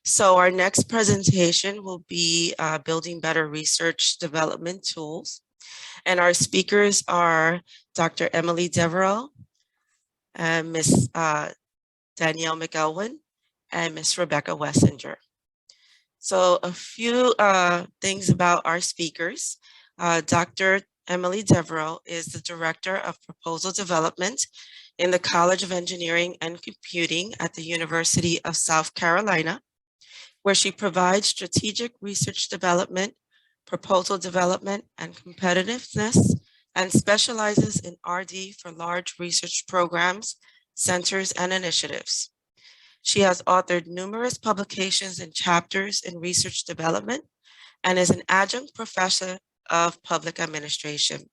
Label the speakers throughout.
Speaker 1: So our next presentation will be building better research development tools. And our speakers are Dr. Emily Devereux and Ms. Danielle McElwain and Ms. Rebecca Wessinger. So a few things about our speakers. Dr. Emily Devereux is the Director of Proposal Development in the College of Engineering and Computing at the University of South Carolina, where she provides strategic research development, proposal development, and competitiveness, and specializes in RD for large research programs, centers, and initiatives. She has authored numerous publications and chapters in research development and is an adjunct professor of public administration.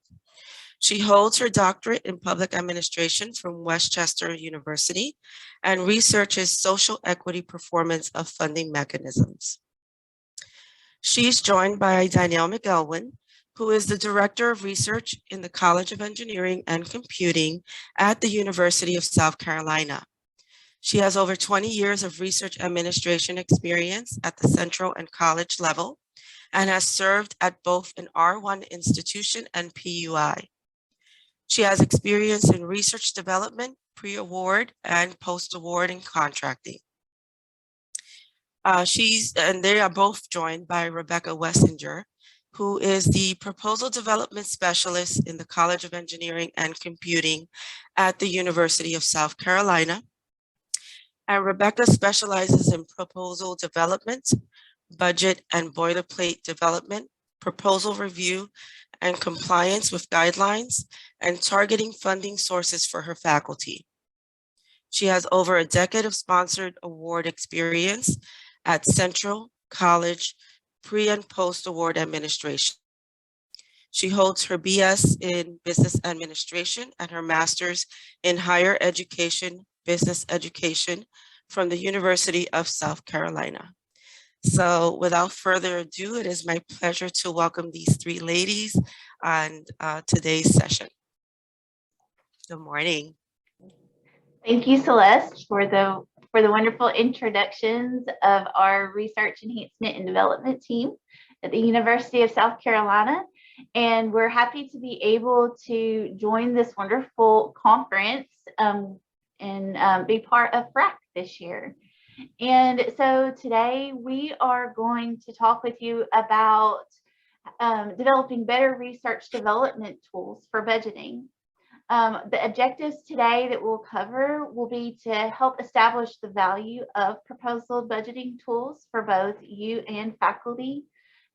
Speaker 1: She holds her doctorate in public administration from Westchester University and researches social equity performance of funding mechanisms. She's joined by Danielle McElwain, who is the Director of Research in the College of Engineering and Computing at the University of South Carolina. She has over 20 years of research administration experience at the central and college level and has served at both an R1 institution and PUI. She has experience in research development, pre-award, and post-award in contracting. They are both joined by Rebecca Wessinger, who is the Proposal Development Specialist in the College of Engineering and Computing at the University of South Carolina. And Rebecca specializes in proposal development, budget and boilerplate development, proposal review, and compliance with guidelines, and targeting funding sources for her faculty. She has over a decade of sponsored award experience at Central, College, pre- and post-award administration. She holds her BS in Business Administration and her Master's in Higher Education, Business Education from the University of South Carolina. So without further ado, it is my pleasure to welcome these three ladies on today's session. Good morning.
Speaker 2: Thank you, Celeste, for the wonderful introductions of our Research Enhancement and Development team at the University of South Carolina. And we're happy to be able to join this wonderful conference and be part of FRAC this year. And so today we are going to talk with you about developing better research development tools for budgeting. The objectives today that we'll cover will be to help establish the value of proposal budgeting tools for both you and faculty,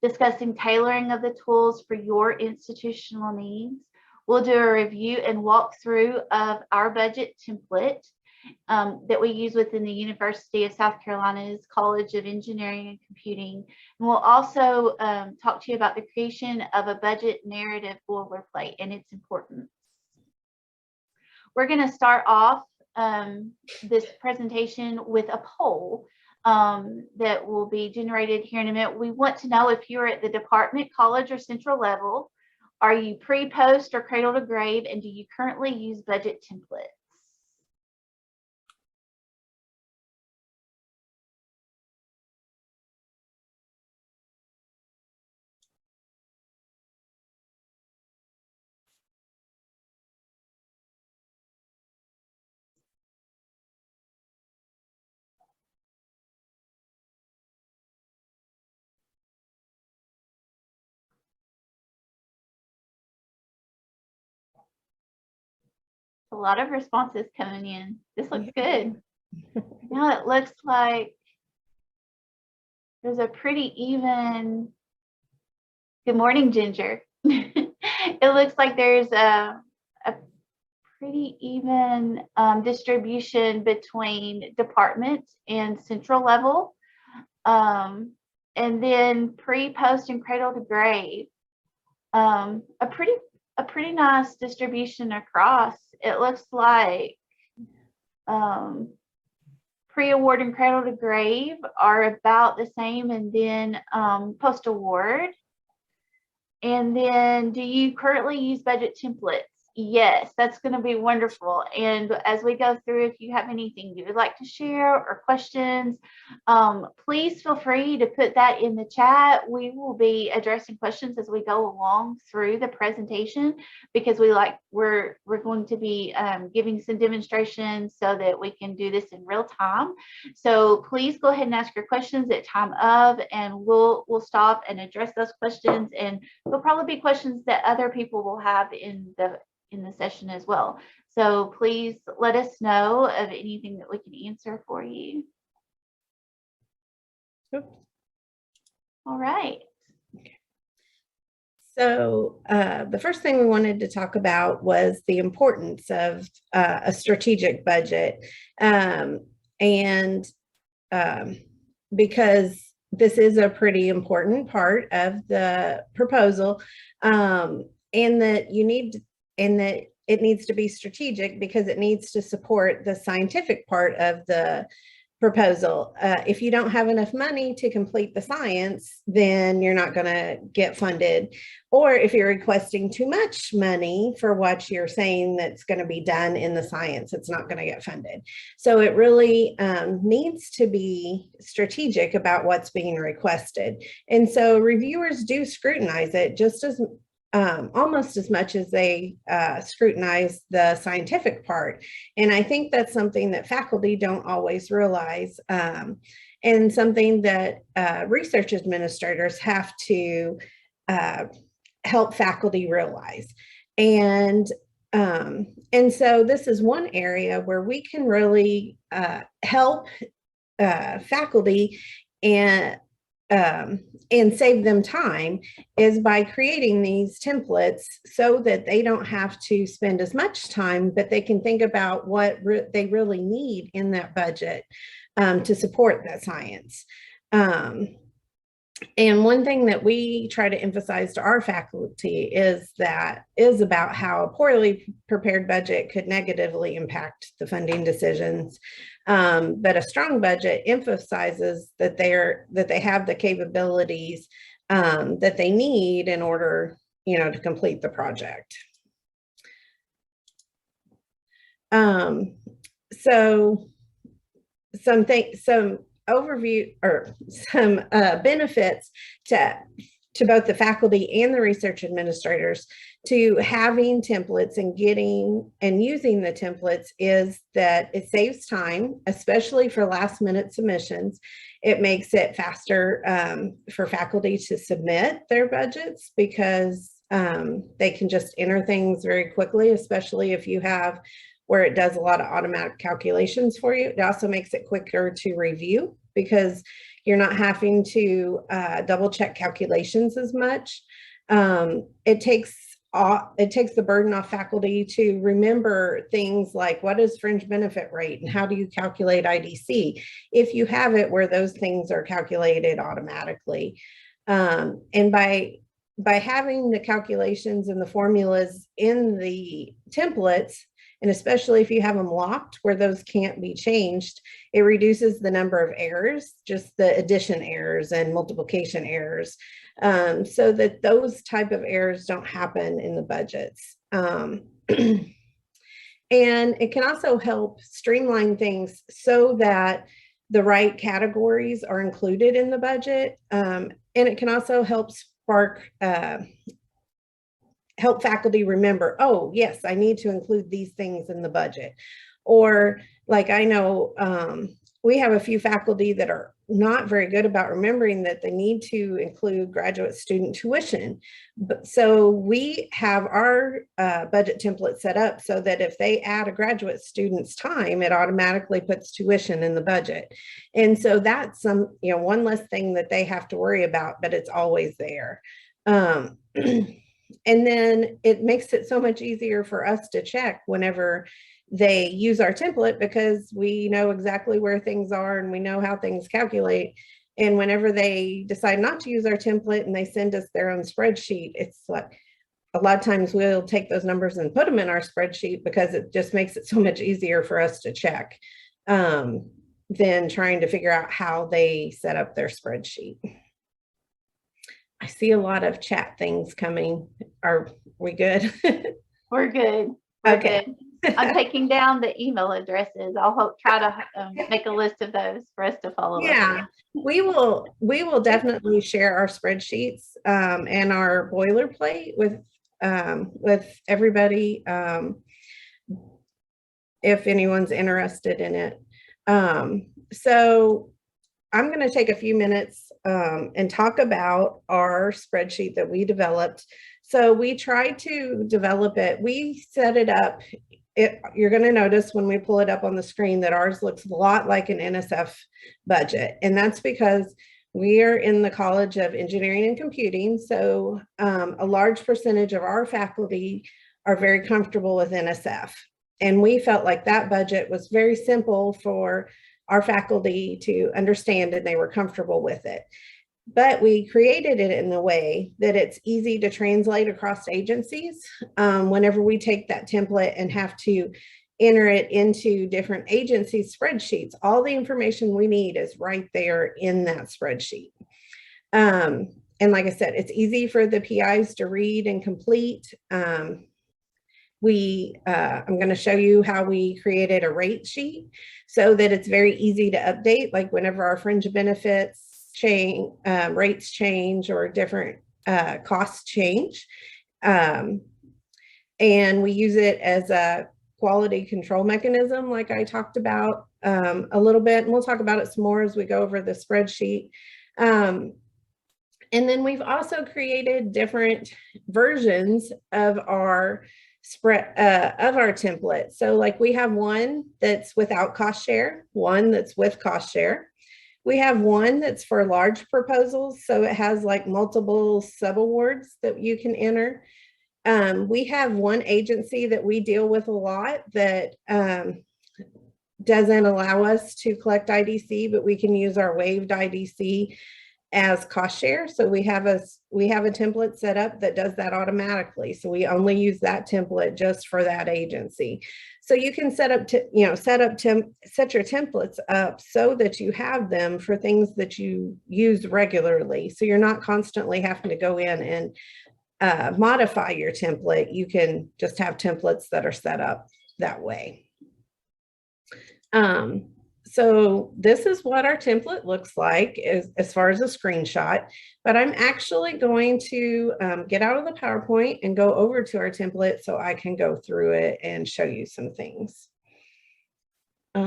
Speaker 2: discussing tailoring of the tools for your institutional needs. We'll do a review and walkthrough of our budget template that we use within the University of South Carolina's College of Engineering and Computing. And we'll also talk to you about the creation of a budget narrative boilerplate and its importance. We're going to start off this presentation with a poll that will be generated here in a minute. We want to know if you're at the department, college, or central level. Are you pre, post, or cradle to grave, and do you currently use budget templates? A lot of responses coming in. This looks good. Now it looks like there's a pretty even. Good morning, Ginger. It looks like there's a pretty even distribution between department and central level, and then pre, post, and cradle to grave. A pretty nice distribution across. It looks like pre-award and cradle to grave are about the same, and then post-award. And then, do you currently use budget templates? Yes, that's going to be wonderful. And as we go through, if you have anything you would like to share or questions, please feel free to put that in the chat. We will be addressing questions as we go along through the presentation, because we're going to be giving some demonstrations so that we can do this in real time. So please go ahead and ask your questions at time of, and we'll stop and address those questions. And there'll probably be questions that other people will have in the session as well. So please let us know of anything that we can answer for you.
Speaker 3: Oops.
Speaker 2: All right.
Speaker 3: So the first thing we wanted to talk about was the importance of a strategic budget. Because this is a pretty important part of the proposal, and that it needs to be strategic because it needs to support the scientific part of the proposal. If you don't have enough money to complete the science, then you're not going to get funded. Or if you're requesting too much money for what you're saying that's going to be done in the science, it's not going to get funded. So it really needs to be strategic about what's being requested. And so reviewers do scrutinize it just as almost as much as they scrutinize the scientific part. And I think that's something that faculty don't always realize, and something that research administrators have to help faculty realize. And so this is one area where we can really help faculty and save them time, is by creating these templates so that they don't have to spend as much time, but they can think about what they really need in that budget to support that science. And one thing that we try to emphasize to our faculty is about how a poorly prepared budget could negatively impact the funding decisions. But a strong budget emphasizes that they have the capabilities that they need in order, to complete the project. So some overview or some benefits to both the faculty and the research administrators to having templates and getting and using the templates is that it saves time, especially for last minute submissions. It makes it faster for faculty to submit their budgets because they can just enter things very quickly, especially if you have where it does a lot of automatic calculations for you. It also makes it quicker to review because you're not having to double check calculations as much. It takes the burden off faculty to remember things like what is fringe benefit rate and how do you calculate IDC if you have it where those things are calculated automatically. And by having the calculations and the formulas in the templates, and especially if you have them locked where those can't be changed, it reduces the number of errors, just the addition errors and multiplication errors, so that those type of errors don't happen in the budgets. And it can also help streamline things so that the right categories are included in the budget. And it can also help help faculty remember, oh, yes, I need to include these things in the budget. Or like I know we have a few faculty that are not very good about remembering that they need to include graduate student tuition. So we have our budget template set up so that if they add a graduate student's time, it automatically puts tuition in the budget. And so that's one less thing that they have to worry about, but it's always there. And then it makes it so much easier for us to check whenever they use our template because we know exactly where things are and we know how things calculate. And whenever they decide not to use our template and they send us their own spreadsheet, it's like a lot of times we'll take those numbers and put them in our spreadsheet because it just makes it so much easier for us to check than trying to figure out how they set up their spreadsheet. I see a lot of chat things coming. Are we good?
Speaker 2: We're good. We're
Speaker 3: Okay.
Speaker 2: good. I'm taking down the email addresses. I'll try to make a list of those for us to follow up
Speaker 3: Yeah, we will definitely share our spreadsheets and our boilerplate with everybody if anyone's interested in it. So I'm going to take a few minutes and talk about our spreadsheet that we developed. So we tried to develop it. We set it up. You're going to notice when we pull it up on the screen that ours looks a lot like an NSF budget. And that's because we are in the College of Engineering and Computing. So a large percentage of our faculty are very comfortable with NSF. And we felt like that budget was very simple for our faculty to understand, and they were comfortable with it. But we created it in a way that it's easy to translate across agencies. Whenever we take that template and have to enter it into different agency spreadsheets, all the information we need is right there in that spreadsheet. And like I said, it's easy for the PIs to read and complete. I'm going to show you how we created a rate sheet so that it's very easy to update, like whenever our fringe benefits change, rates change, or different costs change. And we use it as a quality control mechanism, like I talked about a little bit, and we'll talk about it some more as we go over the spreadsheet. And then we've also created different versions of our template. So like we have one that's without cost share, one that's with cost share. We have one that's for large proposals. So it has like multiple subawards that you can enter. We have one agency that we deal with a lot that doesn't allow us to collect IDC, but we can use our waived IDC as cost share. So we have a template set up that does that automatically. So we only use that template just for that agency. So you can set your templates up so that you have them for things that you use regularly. So you're not constantly having to go in and modify your template. You can just have templates that are set up that way. So this is what our template looks like as far as a screenshot, but I'm actually going to get out of the PowerPoint and go over to our template so I can go through it and show you some things. So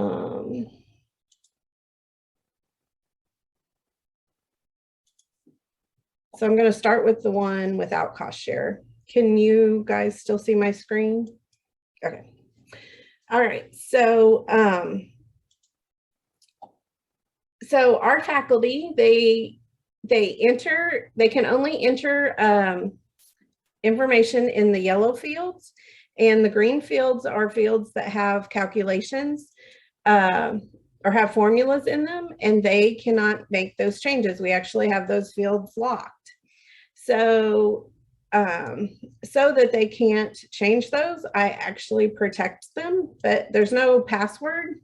Speaker 3: I'm going to start with the one without cost share. Can you guys still see my screen? Okay. All right. So our faculty, they can only enter information in the yellow fields, and the green fields are fields that have calculations or have formulas in them, and they cannot make those changes. We actually have those fields locked. So so that they can't change those, I actually protect them, but there's no password.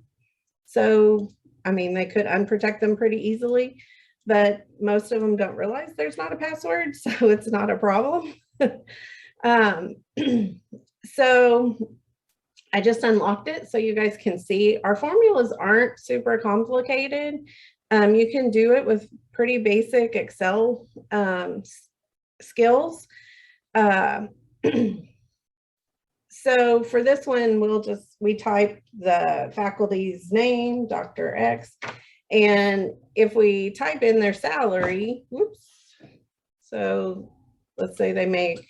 Speaker 3: So I mean, they could unprotect them pretty easily, but most of them don't realize there's not a password, so it's not a problem. So I just unlocked it so you guys can see. Our formulas aren't super complicated. You can do it with pretty basic Excel skills. So for this one, we type the faculty's name, Dr. X, and if we type in their salary, whoops, so let's say they make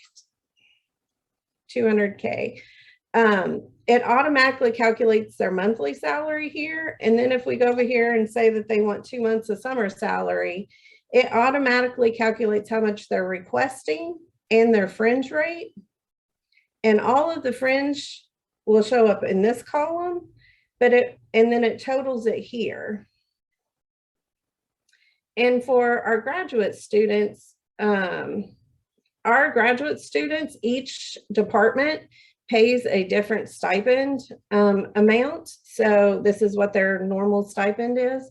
Speaker 3: 200K, it automatically calculates their monthly salary here. And then if we go over here and say that they want 2 months of summer salary, it automatically calculates how much they're requesting and their fringe rate. And all of the fringe will show up in this column, and then it totals it here. And for our graduate students, each department pays a different stipend amount. So this is what their normal stipend is.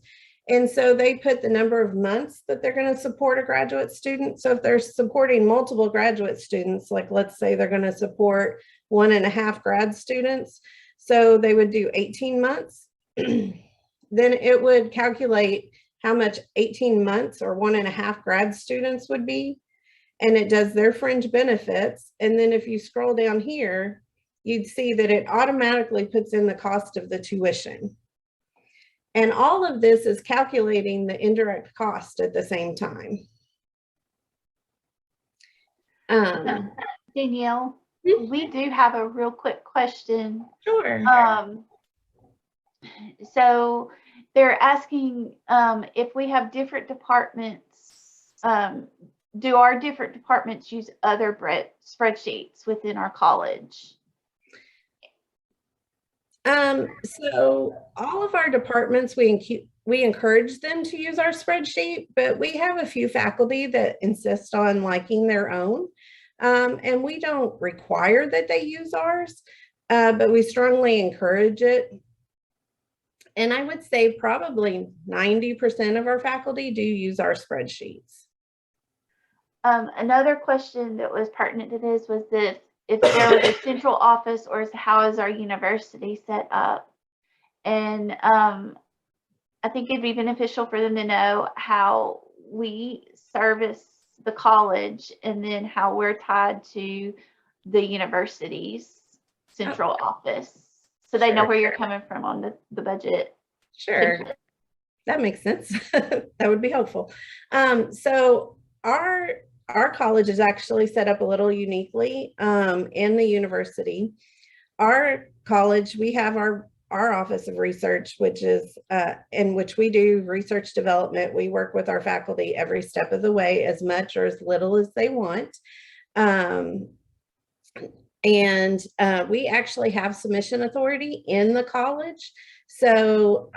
Speaker 3: And so they put the number of months that they're going to support a graduate student. So if they're supporting multiple graduate students, like let's say they're going to support 1.5 grad students. So they would do 18 months. Then it would calculate how much 18 months or 1.5 grad students would be. And it does their fringe benefits. And then if you scroll down here, you'd see that it automatically puts in the cost of the tuition. And all of this is calculating the indirect cost at the same time.
Speaker 2: Danielle, we do have a real quick question.
Speaker 3: Sure.
Speaker 2: So they're asking if we have different departments, do our different departments use other spreadsheets within our college?
Speaker 3: So all of our departments, we encourage them to use our spreadsheet, but we have a few faculty that insist on liking their own. And we don't require that they use ours, but we strongly encourage it. And I would say probably 90% of our faculty do use our spreadsheets.
Speaker 2: Another question that was pertinent to this was that if there was a central office, or how is our university set up? And I think it'd be beneficial for them to know how we service the college and then how we're tied to the university's central office. So they know where you're coming from on the budget.
Speaker 3: Sure. That makes sense. That would be helpful. So our college is actually set up a little uniquely in the university. Our college, we have our Office of Research, which is in which we do research development. We work with our faculty every step of the way, as much or as little as they want. And we actually have submission authority in the college. So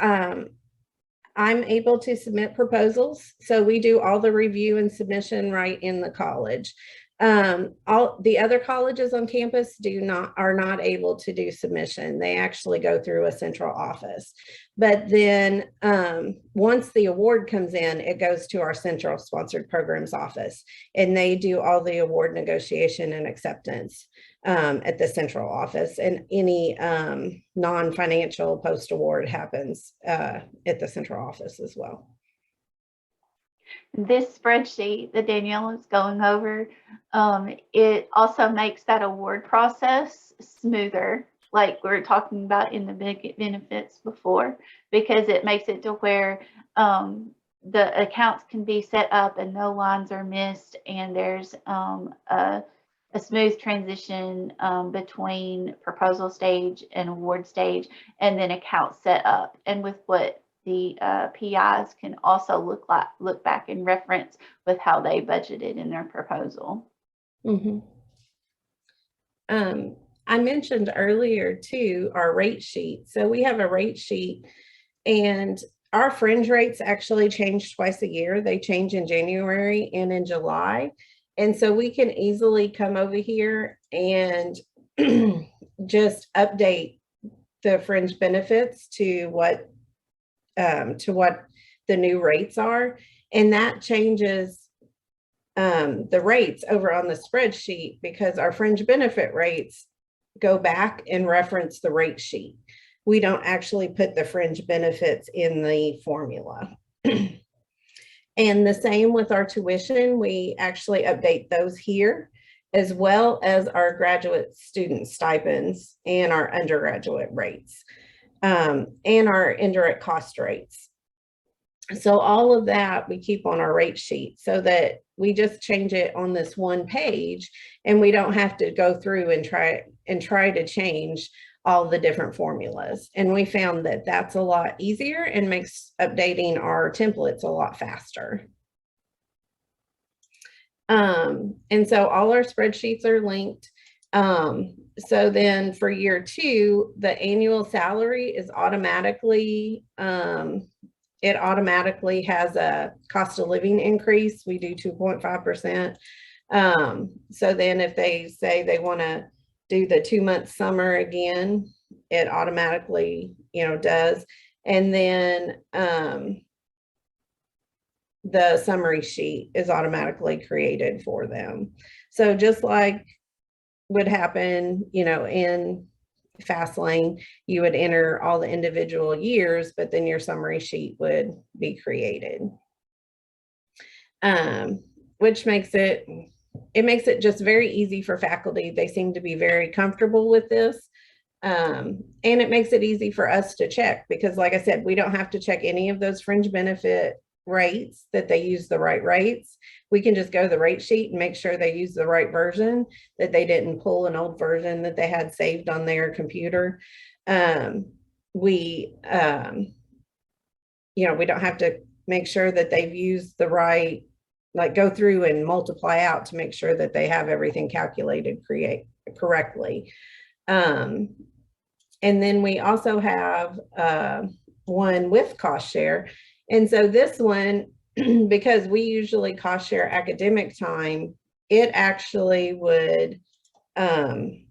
Speaker 3: I'm able to submit proposals. So we do all the review and submission right in the college. All the other colleges on campus are not able to do submission. They actually go through a central office. But then once the award comes in, it goes to our central sponsored programs office, and they do all the award negotiation and acceptance at the central office, and any non-financial post-award happens at the central office as well.
Speaker 2: This spreadsheet that Danielle is going over, it also makes that award process smoother, like we were talking about in the big benefits before, because it makes it to where the accounts can be set up and no lines are missed, and there's a smooth transition between proposal stage and award stage, and then account set up. And with what the PIs can also look back and reference with how they budgeted in their proposal.
Speaker 3: Mm-hmm. I mentioned earlier too, our rate sheet. So we have a rate sheet, and our fringe rates actually change twice a year. They change in January and in July. And so we can easily come over here and just update the fringe benefits to what the new rates are. And that changes the rates over on the spreadsheet, because our fringe benefit rates go back and reference the rate sheet. We don't actually put the fringe benefits in the formula. And the same with our tuition, we actually update those here, as well as our graduate student stipends and our undergraduate rates, and our indirect cost rates. So all of that we keep on our rate sheet, so that we just change it on this one page, and we don't have to go through and try to change all the different formulas. And we found that that's a lot easier and makes updating our templates a lot faster. And so all our spreadsheets are linked. So then for year 2, the annual salary is automatically, it automatically has a cost of living increase. We do 2.5%. So then if they say they want to do the 2-month summer again, it automatically, does. And then the summary sheet is automatically created for them. So just like would happen, in Fastlane, you would enter all the individual years, but then your summary sheet would be created. Which makes it just very easy for faculty. They seem to be very comfortable with this. And it makes it easy for us to check because, like I said, we don't have to check any of those fringe benefit rates, that they use the right rates. We can just go to the rate sheet and make sure they use the right version, that they didn't pull an old version that they had saved on their computer. We don't have to make sure that they've used the right, like go through and multiply out to make sure that they have everything calculated correctly. And then we also have one with cost share. And so this one, because we usually cost share academic time, it actually would, the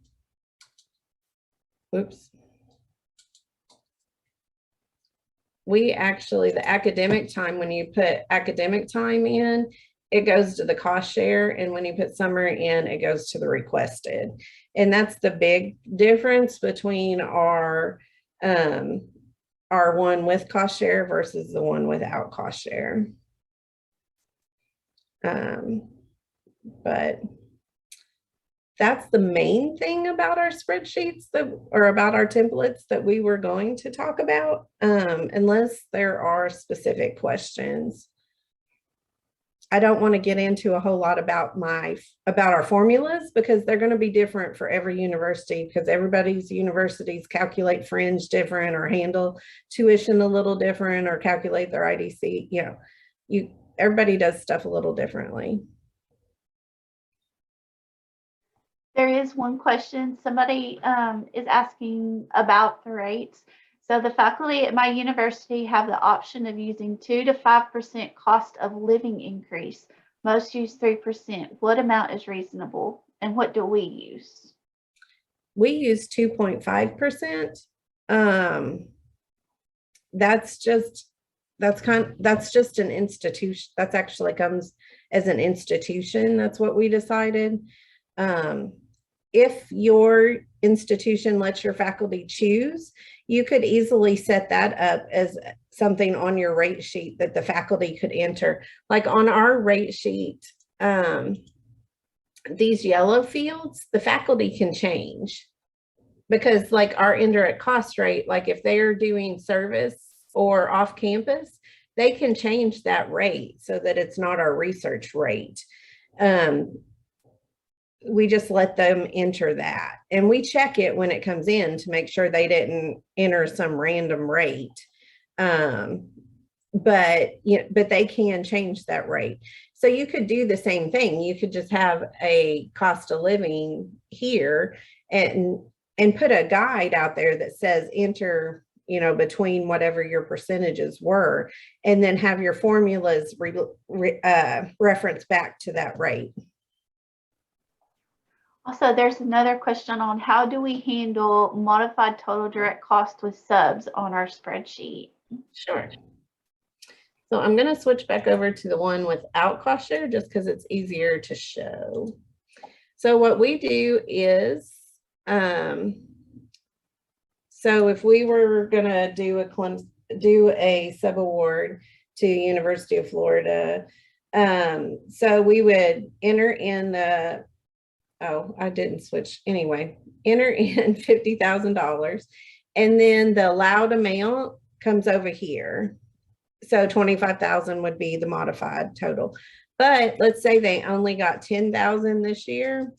Speaker 3: academic time, when you put academic time in, it goes to the cost share. And when you put summer in, it goes to the requested. And that's the big difference between our one with cost share versus the one without cost share. But that's the main thing about our spreadsheets or about our templates that we were going to talk about, unless there are specific questions. I don't want to get into a whole lot about our formulas because they're going to be different for every university, because everybody's universities calculate fringe different or handle tuition a little different or calculate their IDC. Everybody does stuff a little differently.
Speaker 2: There is one question. Somebody is asking about the rates. So the faculty at my university have the option of using 2 to 5% cost of living increase. Most use 3%. What amount is reasonable, and what do we use?
Speaker 3: We use 2.5%. That's just an institution. That's actually comes as an institution. That's what we decided. If your institution lets your faculty choose, you could easily set that up as something on your rate sheet that the faculty could enter. Like on our rate sheet, these yellow fields, the faculty can change, because like our indirect cost rate, like if they're doing service or off campus, they can change that rate so that it's not our research rate. We just let them enter that, and we check it when it comes in to make sure they didn't enter some random rate. But they can change that rate. So you could do the same thing. You could just have a cost of living here and put a guide out there that says enter, between whatever your percentages were, and then have your formulas reference back to that rate.
Speaker 2: Also, there's another question on how do we handle modified total direct cost with subs on our spreadsheet?
Speaker 3: Sure. So I'm going to switch back over to the one without cost share just because it's easier to show. So what we do is, so if we were going to do a subaward to University of Florida, so we would enter in the, I didn't switch anyway, enter in $50,000, and then the allowed amount comes over here. So 25,000 would be the modified total. But let's say they only got 10,000 this year.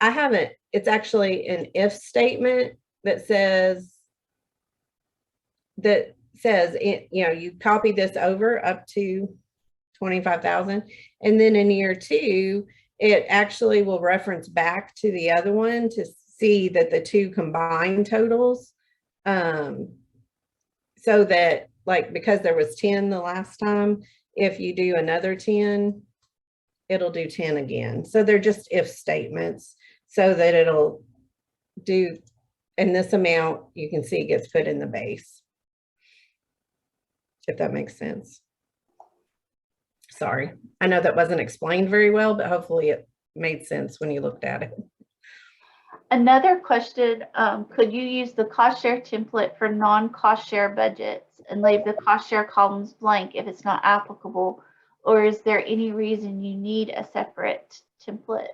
Speaker 3: It's actually an if statement that says, you copy this over up to 25,000. And then in year 2, it actually will reference back to the other one to see that the two combined totals. So that, like, because there was 10 the last time, if you do another 10, it'll do 10 again. So they're just if statements so that it'll do, and this amount you can see gets put in the base, if that makes sense. Sorry, I know that wasn't explained very well, but hopefully made sense when you looked at it.
Speaker 2: Another question, could you use the cost share template for non-cost share budgets and leave the cost share columns blank if it's not applicable? Or is there any reason you need a separate template?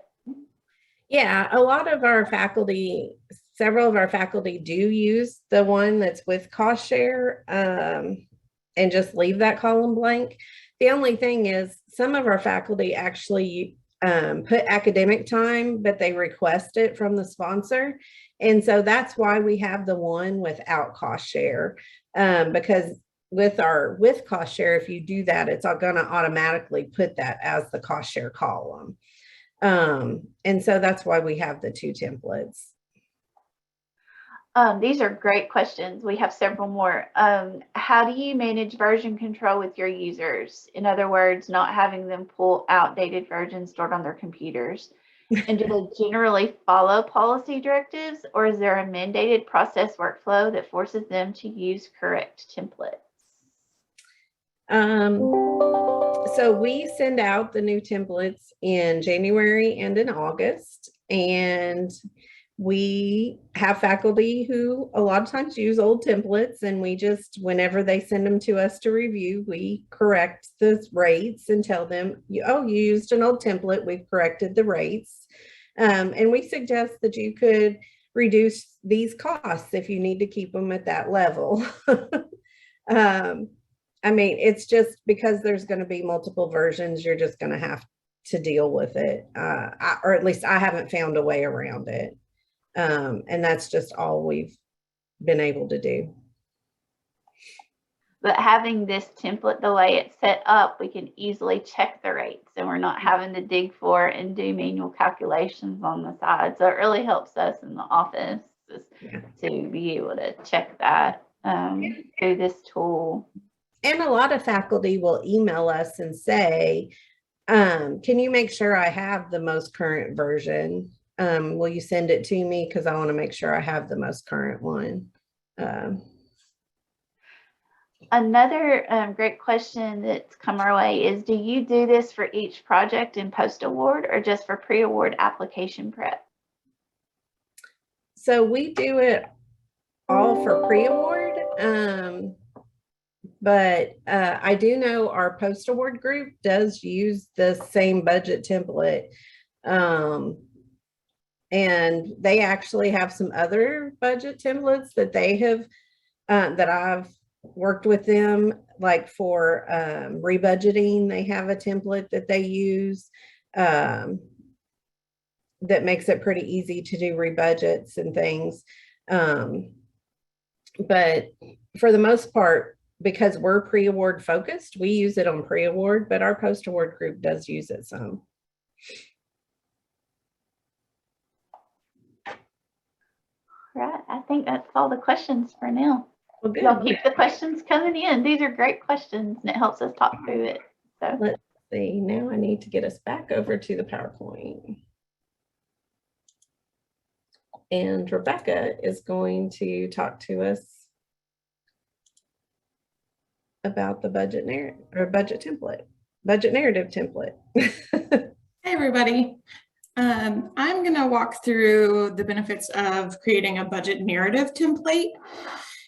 Speaker 3: Yeah, a lot of our faculty, several of our faculty do use the one that's with cost share and just leave that column blank. The only thing is some of our faculty actually put academic time, but they request it from the sponsor. And so that's why we have the one without cost share, because with cost share, if you do that, it's all going to automatically put that as the cost share column. And so that's why we have the two templates.
Speaker 2: These are great questions. We have several more. How do you manage version control with your users? In other words, not having them pull outdated versions stored on their computers. And do they generally follow policy directives, or is there a mandated process workflow that forces them to use correct templates?
Speaker 3: So we send out the new templates in January and in August, and we have faculty who a lot of times use old templates, and we just, whenever they send them to us to review, we correct the rates and tell them, oh, you used an old template, we've corrected the rates. And we suggest that you could reduce these costs if you need to keep them at that level. I mean, it's just because there's going to be multiple versions, you're just going to have to deal with it. Or at least I haven't found a way around it. And that's just all we've been able to do.
Speaker 2: But having this template, the way it's set up, we can easily check the rates, and we're not having to dig for and do manual calculations on the side. So it really helps us in the office to be able to check that through this tool.
Speaker 3: And a lot of faculty will email us and say, can you make sure I have the most current version? Will you send it to me? Because I want to make sure I have the most current one.
Speaker 2: Another great question that's come our way is, do you do this for each project in post-award or just for pre-award application prep?
Speaker 3: So we do it all for pre-award. But I do know our post-award group does use the same budget template. And they actually have some other budget templates that they have, that I've worked with them, like for rebudgeting. They have a template that they use that makes it pretty easy to do rebudgets and things. But for the most part, because we're pre-award focused, we use it on pre-award, but our post-award group does use it some.
Speaker 2: Right, I think that's all the questions for now.
Speaker 3: Well, good.
Speaker 2: Y'all keep the questions coming in. These are great questions, and it helps us talk through it. So
Speaker 3: let's see, now I need to get us back over to the PowerPoint. And Rebecca is going to talk to us about the budget narrative or budget narrative template.
Speaker 4: Hey everybody. I'm going to walk through the benefits of creating a budget narrative template.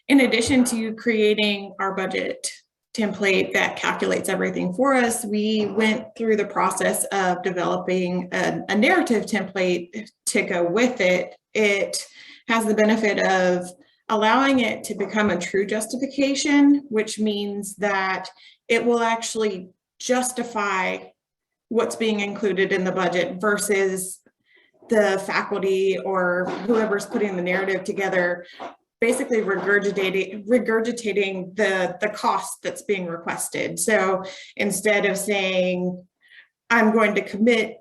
Speaker 4: In addition to creating our budget template that calculates everything for us, we went through the process of developing a narrative template to go with it. It has the benefit of allowing it to become a true justification, which means that it will actually justify what's being included in the budget versus the faculty or whoever's putting the narrative together basically regurgitating the cost that's being requested. So instead of saying, I'm going to commit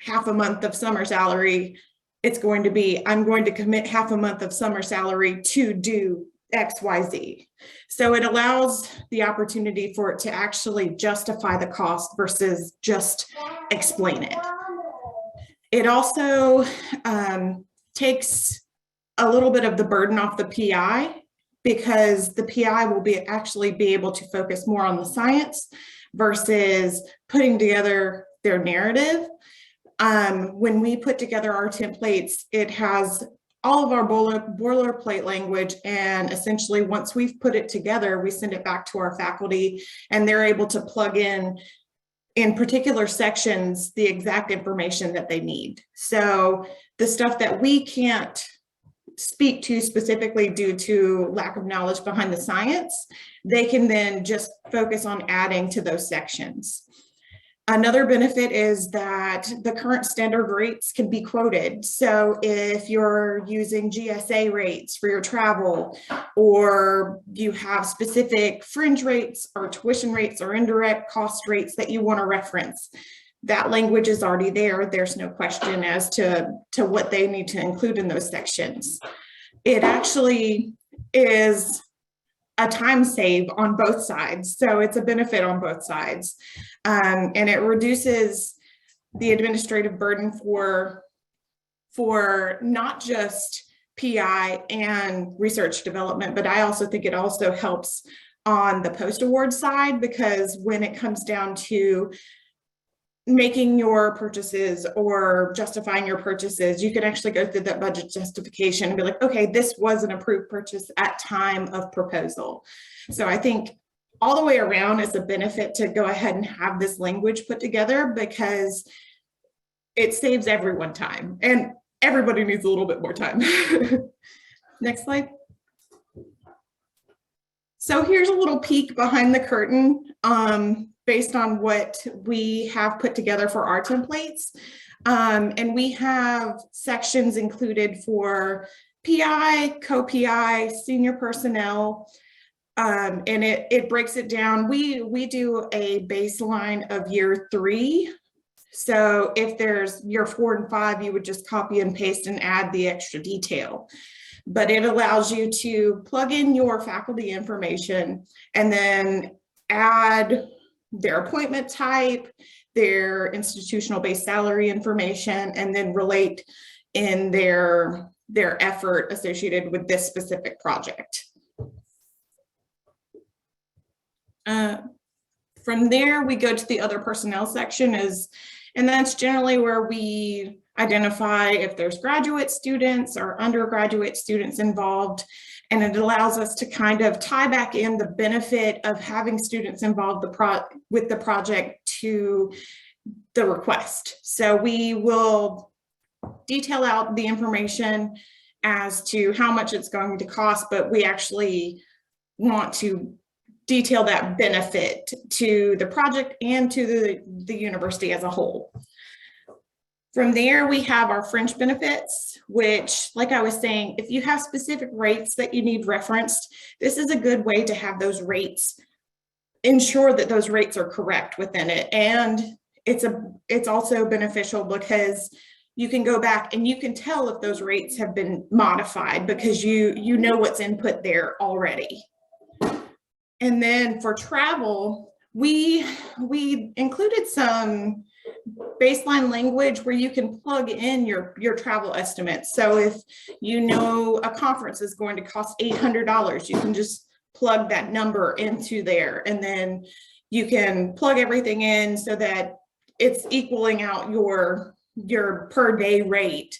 Speaker 4: half a month of summer salary, it's going to be, I'm going to commit half a month of summer salary to do X, Y, Z. So it allows the opportunity for it to actually justify the cost versus just explain it. It also takes a little bit of the burden off the PI, because the PI will actually be able to focus more on the science versus putting together their narrative. when we put together our templates, it has all of our boilerplate language, and essentially once we've put it together, we send it back to our faculty and they're able to plug in particular sections the exact information that they need. So the stuff that we can't speak to specifically due to lack of knowledge behind the science, they can then just focus on adding to those sections. Another benefit is that the current standard rates can be quoted. So if you're using GSA rates for your travel, or you have specific fringe rates or tuition rates or indirect cost rates that you want to reference, that language is already there. There's no question as to what they need to include in those sections. It actually is a time save on both sides. So it's a benefit on both sides. And it reduces the administrative burden for not just PI and research development, but I also think it also helps on the post-award side, because when it comes down to making your purchases or justifying your purchases, you can actually go through that budget justification and be like, okay, this was an approved purchase at time of proposal. So I think all the way around it's a benefit to go ahead and have this language put together, because it saves everyone time and everybody needs a little bit more time. Next slide. So here's a little peek behind the curtain based on what we have put together for our templates. And we have sections included for PI, co-PI, senior personnel, and it breaks it down. We do a baseline of year 3. So if there's year 4 and 5, you would just copy and paste and add the extra detail. But it allows you to plug in your faculty information and then add their appointment type, their institutional based salary information, and then relate in their effort associated with this specific project. From there, we go to the other personnel section, and that's generally where we identify if there's graduate students or undergraduate students involved. And it allows us to kind of tie back in the benefit of having students involved with the project to the request. So we will detail out the information as to how much it's going to cost, but we actually want to detail that benefit to the project and to the university as a whole. From there, we have our fringe benefits, which, like I was saying, if you have specific rates that you need referenced, this is a good way to have those rates, ensure that those rates are correct within it. And it's also beneficial because you can go back and you can tell if those rates have been modified because you know what's input there already. And then for travel, we included some baseline language where you can plug in your travel estimates. So if you know a conference is going to cost $800, you can just plug that number into there, and then you can plug everything in so that it's equaling out your per day rate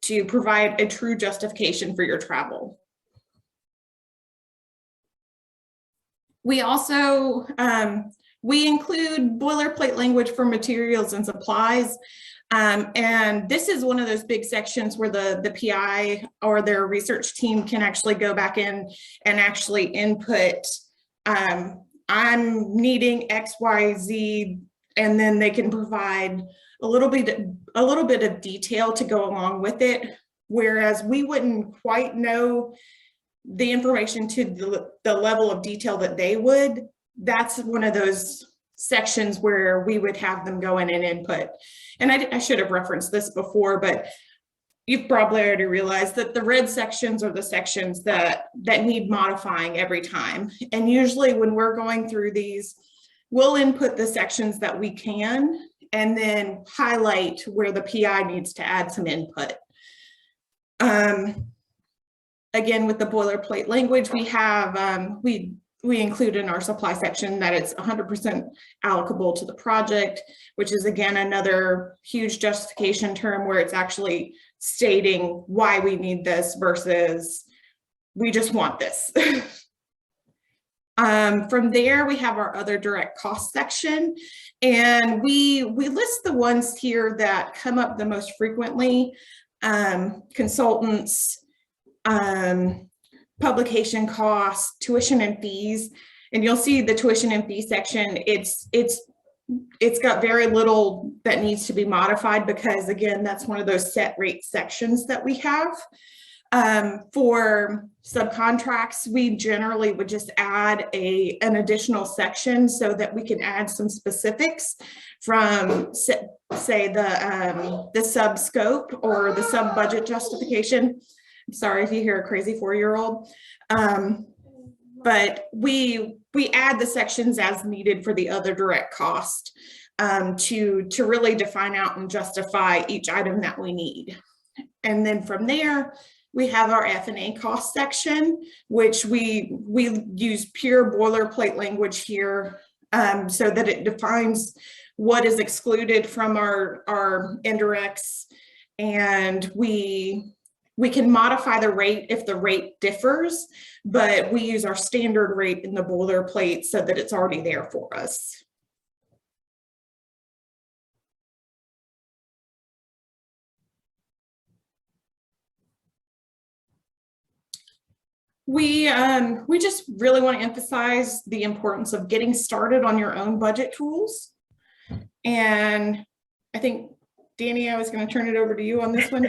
Speaker 4: to provide a true justification for your travel. We also we include boilerplate language for materials and supplies. And this is one of those big sections where the PI or their research team can actually go back in and actually input, I'm needing X, Y, Z, and then they can provide a little bit of detail to go along with it. Whereas we wouldn't quite know the information to the level of detail that they would. That's one of those sections where we would have them go in and input. And I should have referenced this before, but you've probably already realized that the red sections are the sections that need modifying every time. And usually when we're going through these, we'll input the sections that we can and then highlight where the PI needs to add some input. Again, with the boilerplate language, we have, we we include in our supply section that it's 100% allocable to the project, which is again another huge justification term where it's actually stating why we need this versus we just want this. From there, we have our other direct cost section, and we list the ones here that come up the most frequently: consultants, publication costs, tuition and fees. And you'll see the tuition and fee section, it's got very little that needs to be modified because, again, that's one of those set rate sections that we have. For subcontracts, we generally would just add an additional section so that we can add some specifics from, say, the sub scope or the sub budget justification. I'm sorry if you hear a crazy 4-year-old, but we add the sections as needed for the other direct cost to really define out and justify each item that we need. And then from there, we have our F&A cost section, which we use pure boilerplate language here so that it defines what is excluded from our indirects, and we can modify the rate if the rate differs, but we use our standard rate in the boilerplate so that it's already there for us. We just really want to emphasize the importance of getting started on your own budget tools. And I think, Danny, I was going to turn it over to you on this one.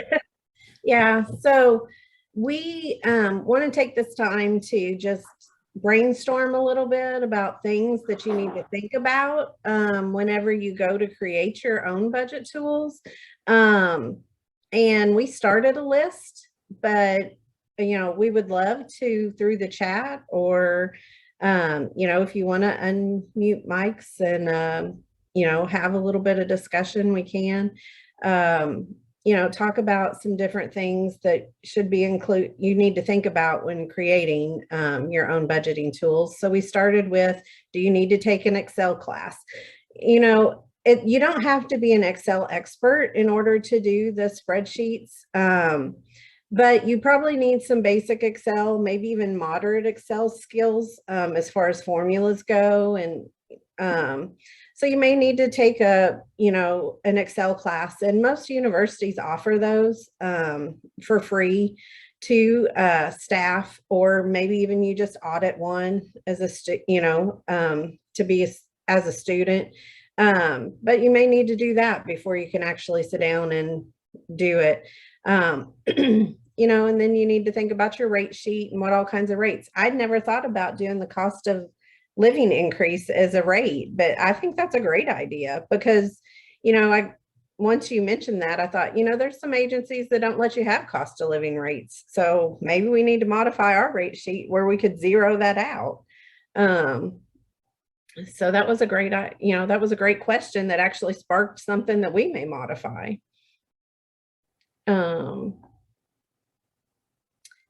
Speaker 3: Yeah, so we want to take this time to just brainstorm a little bit about things that you need to think about whenever you go to create your own budget tools. And we started a list, but we would love to, through the chat, or if you want to unmute mics and have a little bit of discussion, we can. Talk about some different things that should be you need to think about when creating your own budgeting tools. So we started with, do you need to take an Excel class? You don't have to be an Excel expert in order to do the spreadsheets, but you probably need some basic Excel, maybe even moderate Excel skills as far as formulas go. And so you may need to take an Excel class, and most universities offer those for free to staff, or maybe even you just audit one as a to be as a student. But you may need to do that before you can actually sit down and do it. And then you need to think about your rate sheet and what all kinds of rates. I'd never thought about doing the cost of living increase as a rate, but I think that's a great idea because, once you mentioned that, I thought, there's some agencies that don't let you have cost of living rates. So maybe we need to modify our rate sheet where we could zero that out. So that was a great question that actually sparked something that we may modify.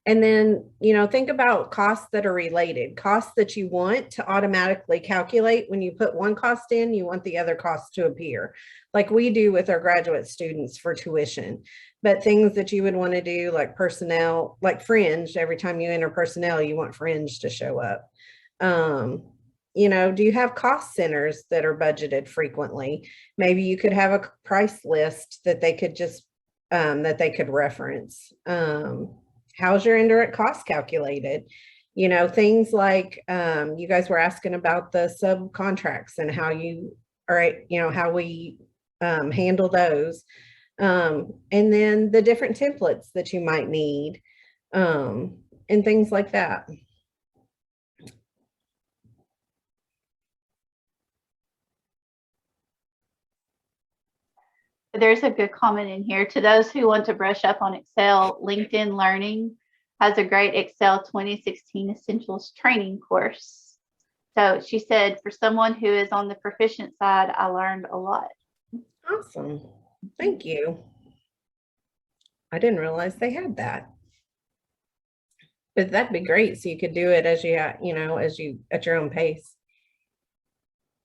Speaker 3: And then, think about costs that are related, costs that you want to automatically calculate. When you put one cost in, you want the other costs to appear, like we do with our graduate students for tuition. But things that you would want to do, like personnel, like fringe, every time you enter personnel, you want fringe to show up. Do you have cost centers that are budgeted frequently? Maybe you could have a price list that they could just, that they could reference. How's your indirect cost calculated? Things like you guys were asking about the subcontracts and how you how we handle those. And then the different templates that you might need and things like that.
Speaker 2: There's a good comment in here. To those who want to brush up on Excel, LinkedIn Learning has a great Excel 2016 Essentials training course. So she said, for someone who is on the proficient side, I learned a lot.
Speaker 3: Awesome. Thank you. I didn't realize they had that. but that'd be great. So you could do it as you, at your own pace.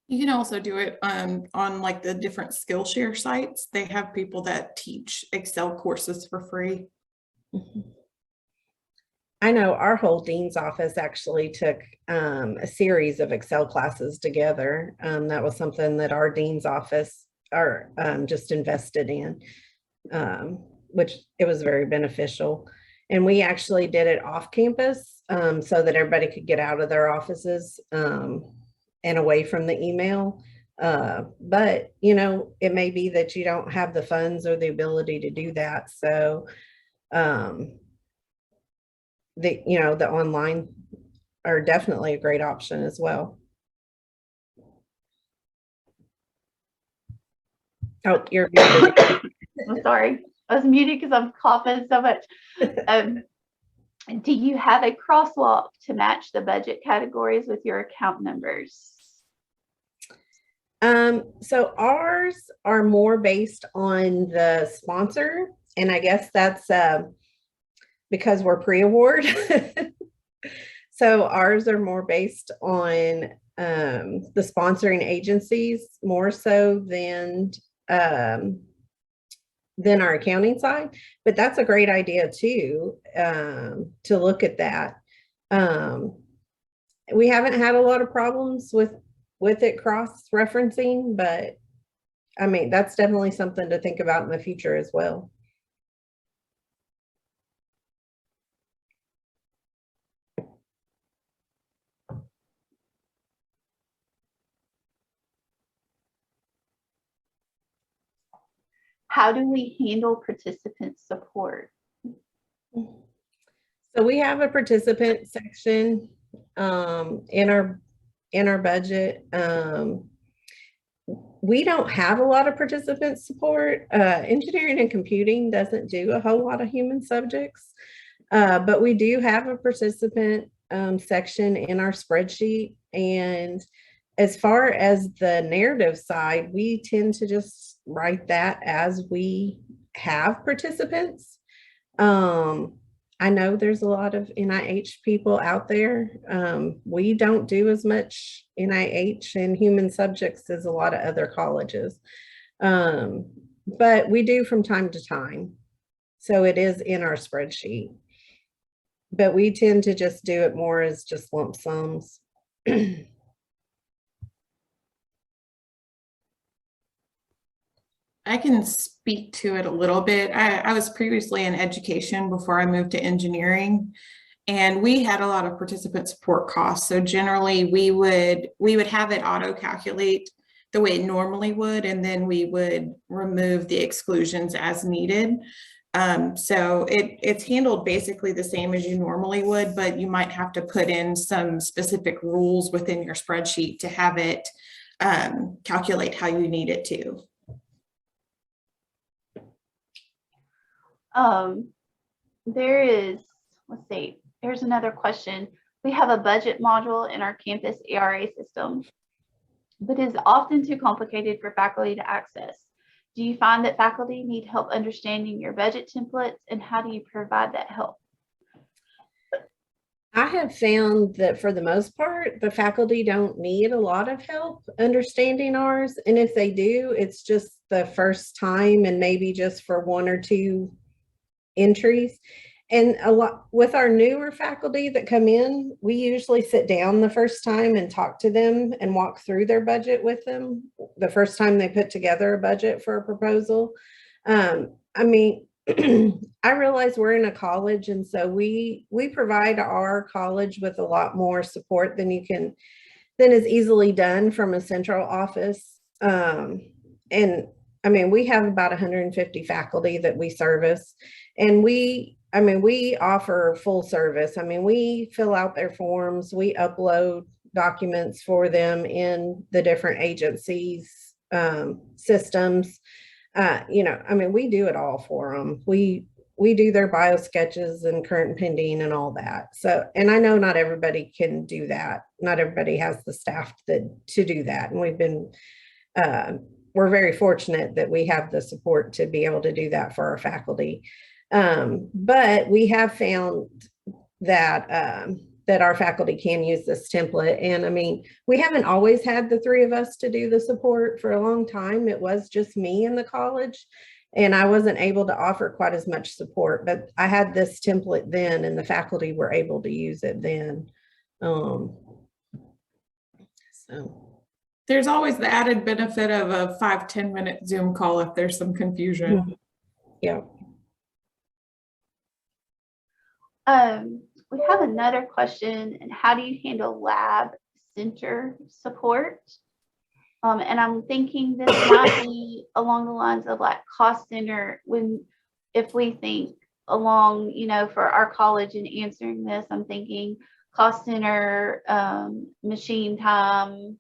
Speaker 4: You can also do it on like the different Skillshare sites. They have people that teach Excel courses for free.
Speaker 3: I know our whole dean's office actually took a series of Excel classes together. That was something that our dean's office just invested in, which it was very beneficial. And we actually did it off campus so that everybody could get out of their offices and away from the email. But, it may be that you don't have the funds or the ability to do that. So the online are definitely a great option as well. Oh, you're muted.
Speaker 2: I'm sorry. I was muted because I'm coughing so much. Do you have a crosswalk to match the budget categories with your account numbers?
Speaker 3: So ours are more based on the sponsor, and I guess that's because we're pre-award. So ours are more based on the sponsoring agencies more so than our accounting side, but that's a great idea too, to look at that. We haven't had a lot of problems with it cross-referencing, but I mean, that's definitely something to think about in the future as well.
Speaker 2: How do we handle participant support?
Speaker 3: So we have a participant section in our budget. We don't have a lot of participant support. Engineering and computing doesn't do a whole lot of human subjects, but we do have a participant section in our spreadsheet. And as far as the narrative side, we tend to just write that as we have participants. I know there's a lot of NIH people out there. We don't do as much NIH and human subjects as a lot of other colleges, but we do from time to time. So it is in our spreadsheet, but we tend to just do it more as just lump sums.
Speaker 4: I can speak to it a little bit. I was previously in education before I moved to engineering, and we had a lot of participant support costs. So generally we would have it auto calculate the way it normally would, and then we would remove the exclusions as needed. So it's handled basically the same as you normally would, but you might have to put in some specific rules within your spreadsheet to have it calculate how you need it to.
Speaker 2: There's another question. We have a budget module in our campus ERA system, but is often too complicated for faculty to access. Do you find that faculty need help understanding your budget templates, and how do you provide that help?
Speaker 3: I have found that for the most part, the faculty don't need a lot of help understanding ours. And if they do, it's just the first time and maybe just for one or two entries. And a lot with our newer faculty that come in, we usually sit down the first time and talk to them and walk through their budget with them the first time they put together a budget for a proposal. I mean, I realize we're in a college, and so we provide our college with a lot more support than is easily done from a central office. And I mean, we have about 150 faculty that we service, and we offer full service. I mean, we fill out their forms, we upload documents for them in the different agencies, systems. I mean, we do it all for them. We do their bio sketches and current and pending and all that. So, and I know not everybody can do that. Not everybody has the staff to do that. And we're very fortunate that we have the support to be able to do that for our faculty. But we have found that that our faculty can use this template. And I mean, we haven't always had the three of us to do the support. For a long time, it was just me in the college, and I wasn't able to offer quite as much support, but I had this template then, and the faculty were able to use it then. So
Speaker 4: There's always the added benefit of a 5-10 minute Zoom call if there's some confusion.
Speaker 3: yeah.
Speaker 2: We have another question, and how do you handle lab center support? And I'm thinking this might be along the lines of like cost center, if we think along, you know, for our college in answering this, I'm thinking cost center, machine time,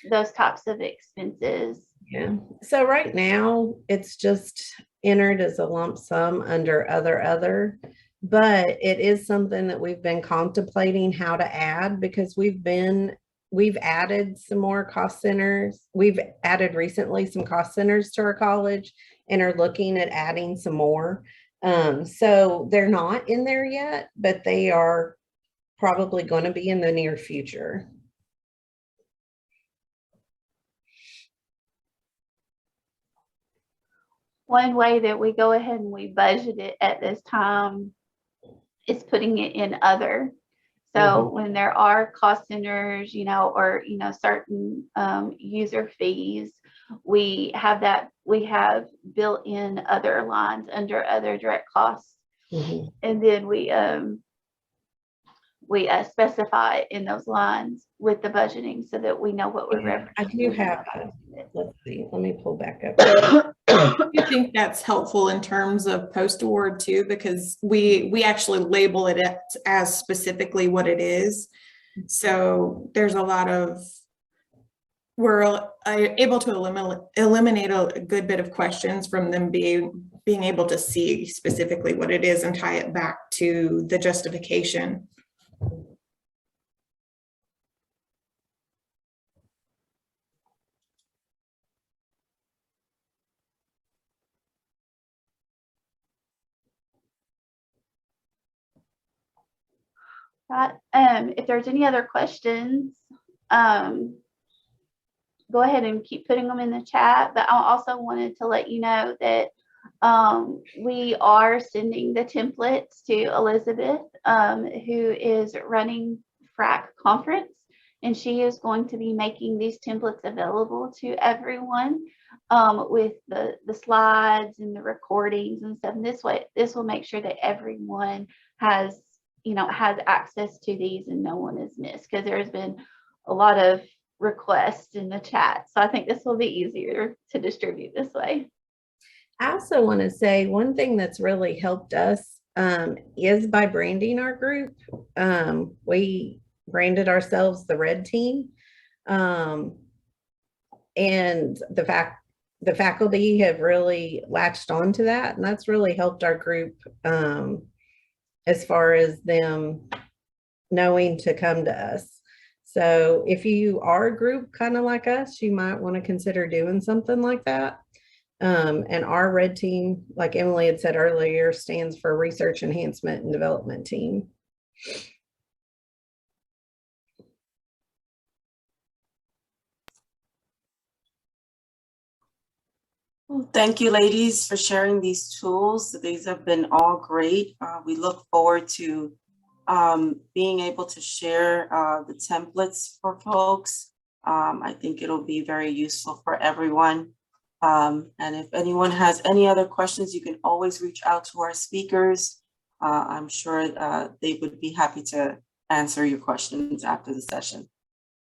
Speaker 2: those types of expenses.
Speaker 3: Yeah. So right now it's just entered as a lump sum under other, but it is something that we've been contemplating how to add, because we've added some more cost centers. We've added recently some cost centers to our college and are looking at adding some more. So they're not in there yet, but they are probably going to be in the near future.
Speaker 2: One way that we go ahead and we budget it at this time is putting it in other. So when there are cost centers, you know, or, you know, certain user fees, we have built in other lines under other direct costs. And then we specify in those lines with the budgeting so that we know what we're referencing.
Speaker 3: I do have, let's see, let me pull back up.
Speaker 4: I think that's helpful in terms of Postaward too, because we actually label it as specifically what it is. So there's a lot of, we're able to eliminate a good bit of questions from them being able to see specifically what it is and tie it back to the justification.
Speaker 2: Right. If there's any other questions, go ahead and keep putting them in the chat. But I also wanted to let you know that we are sending the templates to Elizabeth, who is running FRAC conference, and she is going to be making these templates available to everyone with the slides and the recordings and stuff. And this will make sure that everyone has access to these and no one is missed, because there's been a lot of requests in the chat. So I think this will be easier to distribute this way.
Speaker 3: I also want to say one thing that's really helped us is by branding our group. We branded ourselves the Red Team. And the faculty have really latched onto that, and that's really helped our group as far as them knowing to come to us. So if you are a group kind of like us, you might want to consider doing something like that. And our Red Team, like Emily had said earlier, stands for Research Enhancement and Development Team.
Speaker 1: Well, thank you, ladies, for sharing these tools. These have been all great. We look forward to being able to share the templates for folks. I think it'll be very useful for everyone. And if anyone has any other questions, you can always reach out to our speakers. I'm sure they would be happy to answer your questions after the session.